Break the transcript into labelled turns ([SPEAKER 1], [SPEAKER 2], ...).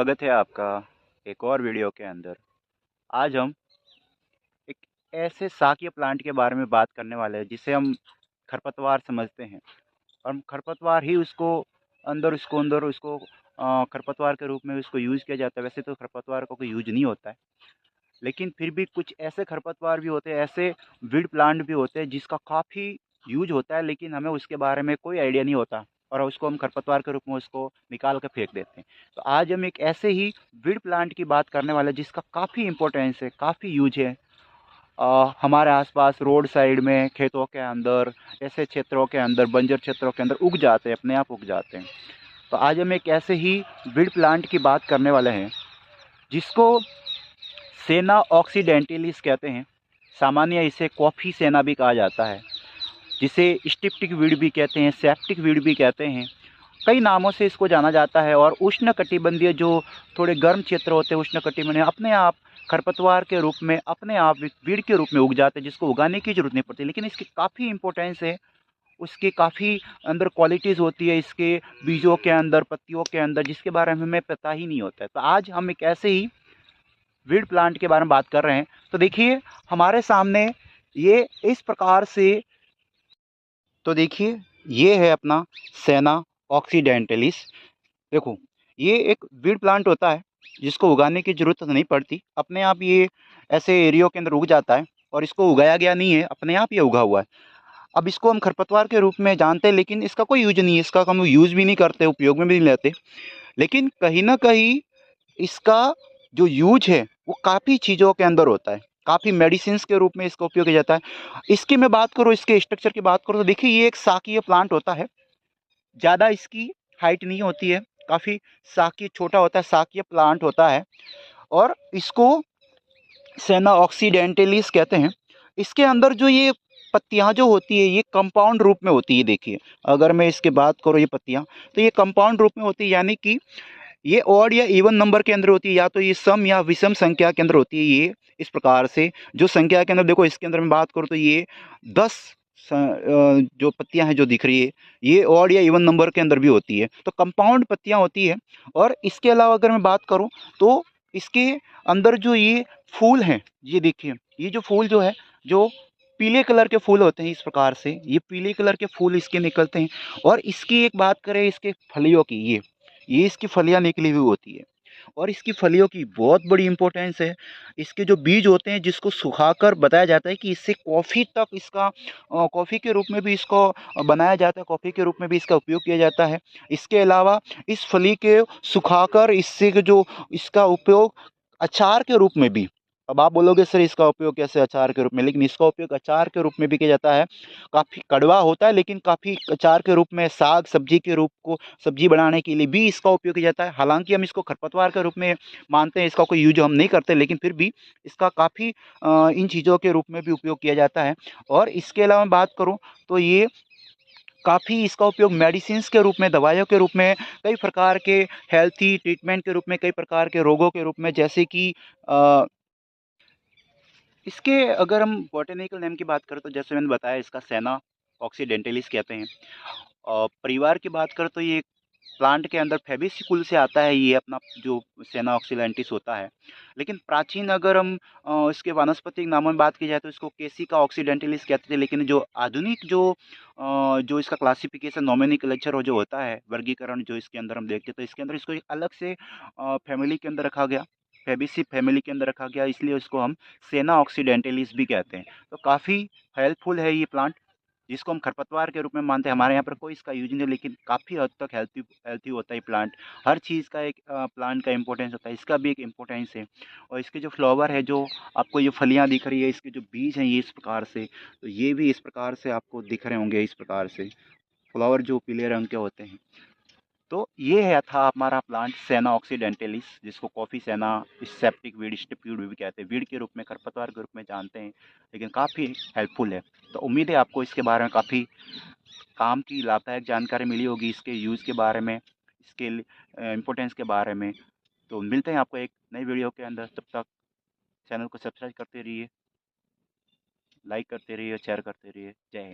[SPEAKER 1] स्वागत है आपका एक और वीडियो के अंदर। आज हम एक ऐसे शाकीय प्लांट के बारे में बात करने वाले हैं जिसे हम खरपतवार समझते हैं, और हम खरपतवार ही उसको खरपतवार के रूप में उसको यूज़ किया जाता है। वैसे तो खरपतवार का कोई यूज नहीं होता है, लेकिन फिर भी कुछ ऐसे खरपतवार भी होते हैं, ऐसे वीड प्लांट भी होते हैं जिसका काफ़ी यूज होता है, लेकिन हमें उसके बारे में कोई आइडिया नहीं होता और उसको हम खरपतवार के रूप में उसको निकाल कर फेंक देते हैं। तो आज हम एक ऐसे ही वीड प्लांट की बात करने वाले हैं जिसका काफ़ी इंपॉर्टेंस है, काफ़ी यूज है। हमारे आसपास रोड साइड में, खेतों के अंदर, ऐसे क्षेत्रों के अंदर, बंजर क्षेत्रों के अंदर उग जाते हैं, अपने आप उग जाते हैं। तो आज हम एक ऐसे ही वीड प्लांट की बात करने वाले हैं जिसको सेना ऑक्सीडेंटलिस कहते हैं। सामान्य इसे कॉफ़ी सेना भी कहा जाता है, जिसे स्टिप्टिक वीड भी कहते हैं, सेप्टिक वीड भी कहते हैं। कई नामों से इसको जाना जाता है। और उष्णकटिबंधीय जो थोड़े गर्म क्षेत्र होते हैं, उष्णकटिबंधीय, अपने आप खरपतवार के रूप में, अपने आप वीड के रूप में उग जाते हैं, जिसको उगाने की जरूरत नहीं पड़ती। लेकिन इसकी काफ़ी इंपॉर्टेंस है, उसके काफ़ी अंदर क्वालिटीज़ होती है इसके बीजों के अंदर, पत्तियों के अंदर, जिसके बारे में हमें पता ही नहीं होता है। तो आज हम एक ऐसे ही वीड प्लांट के बारे में बात कर रहे हैं। तो देखिए हमारे सामने ये इस प्रकार से, तो देखिए ये है अपना सेना ऑक्सीडेंटलिस। देखो, ये एक वीड प्लांट होता है जिसको उगाने की ज़रूरत नहीं पड़ती, अपने आप ये ऐसे एरियो के अंदर उग जाता है, और इसको उगाया गया नहीं है, अपने आप ये उगा हुआ है। अब इसको हम खरपतवार के रूप में जानते हैं, लेकिन इसका कोई यूज नहीं है, इसका हम यूज़ भी नहीं करते, उपयोग में भी नहीं लेते। लेकिन कहीं ना कहीं इसका जो यूज है वो काफ़ी चीज़ों के अंदर होता है, काफ़ी मेडिसिन्स के रूप में इसका उपयोग किया जाता है। इसकी मैं बात करूँ, इसके स्ट्रक्चर की बात करूँ, तो देखिए ये एक शाकीय प्लांट होता है। ज़्यादा इसकी हाइट नहीं होती है, काफ़ी शाकीय छोटा होता है, शाकीय प्लांट होता है। और इसको सेना ऑक्सीडेंटलिस कहते हैं। इसके अंदर जो ये पत्तियां जो होती है, ये कंपाउंड रूप में होती है। देखिए, अगर मैं इसके बात करूँ ये पत्तियां, तो ये कंपाउंड रूप में होती है, यानी कि ये ऑड या इवन नंबर के अंदर होती है, या तो ये सम या विषम संख्या के अंदर होती है। ये इस प्रकार से जो संख्या के अंदर, देखो इसके अंदर मैं बात करूँ तो ये 10 जो पत्तियां हैं जो दिख रही है, ये ऑड या इवन नंबर के अंदर भी होती है, तो कंपाउंड पत्तियां होती है। और इसके अलावा अगर मैं बात करूं तो इसके अंदर जो ये फूल हैं, ये देखिए, ये जो फूल जो है, जो पीले कलर के फूल होते हैं, इस प्रकार से ये पीले कलर के फूल इसके निकलते हैं। और इसकी एक बात करें इसके फलियों की, ये इसकी फलियां निकली हुई होती है, और इसकी फलियों की बहुत बड़ी इंपॉर्टेंस है। इसके जो बीज होते हैं, जिसको सुखाकर बताया जाता है कि इससे कॉफ़ी तक इसका कॉफ़ी के रूप में भी इसको बनाया जाता है, कॉफ़ी के रूप में भी इसका उपयोग किया जाता है। इसके अलावा इस फली के सुखाकर इससे जो इसका उपयोग अचार के रूप में भी, अब आप बोलोगे सर इसका उपयोग कैसे अचार के रूप में, लेकिन इसका उपयोग अचार के रूप में भी किया जाता है। काफ़ी कड़वा होता है, लेकिन काफ़ी अचार के रूप में, साग सब्जी के रूप को सब्जी बनाने के लिए भी इसका उपयोग किया जाता है। हालांकि हम इसको खरपतवार के रूप में मानते हैं, इसका कोई यूज हम नहीं करते, लेकिन फिर भी इसका काफ़ी इन चीज़ों के रूप में भी उपयोग किया जाता है। और इसके अलावा मैं बात करूँ तो ये काफ़ी इसका उपयोग मेडिसिन्स के रूप में, दवाइयों के रूप में, कई प्रकार के हेल्थी ट्रीटमेंट के रूप में, कई प्रकार के रोगों के रूप में, जैसे कि इसके अगर हम बॉटेनिकल नेम की बात करें तो जैसे मैंने बताया, इसका सेना ऑक्सीडेंटलिस कहते हैं। और परिवार की बात करें तो ये प्लांट के अंदर फेबिसिकुल से आता है, ये अपना जो सेना ऑक्सीडेंटिस होता है। लेकिन प्राचीन अगर हम इसके वानस्पतिक नामों में बात की जाए तो इसको केसिका ऑक्सीडेंटलिस कहते थे। लेकिन जो आधुनिक जो इसका क्लासिफिकेशन, नोमेनक्लेचर जो होता है, वर्गीकरण जो इसके अंदर हम देखते हैं, तो इसके अंदर इसको एक अलग से फैमिली के अंदर रखा गया, फेबिसी फैमिली के अंदर रखा गया, इसलिए उसको हम सेना ऑक्सीडेंटलिस भी कहते हैं। तो काफ़ी हेल्पफुल है ये प्लांट, जिसको हम खरपतवार के रूप में मानते हैं। हमारे यहाँ पर कोई इसका यूज नहीं है, लेकिन काफ़ी हद तक हेल्थी हेल्थी होता है प्लांट। हर चीज़ का एक प्लांट का इंपॉर्टेंस होता है, इसका भी एक इम्पोर्टेंस है। और इसके जो फ्लावर है, जो आपको ये फलियाँ दिख रही है, इसके जो बीज हैं ये इस प्रकार से, तो ये भी इस प्रकार से आपको दिख रहे होंगे, इस प्रकार से फ्लावर जो पीले रंग के होते हैं। तो ये है था हमारा प्लांट सेना ऑक्सीडेंटलिस, जिसको कॉफ़ी सेना, सेप्टिक वीड, स्टिप्यूड भी कहते हैं, वीड के रूप में, खरपतवार के रूप में जानते हैं, लेकिन काफ़ी हेल्पफुल है। तो उम्मीद है आपको इसके बारे में काफ़ी काम की लाभदायक जानकारी मिली होगी, इसके यूज़ के बारे में, इसके इम्पोर्टेंस के बारे में। तो मिलते हैं आपको एक नई वीडियो के अंदर, तब तक चैनल को सब्सक्राइब करते रहिए, लाइक करते रहिए, शेयर करते रहिए। जय हिंद।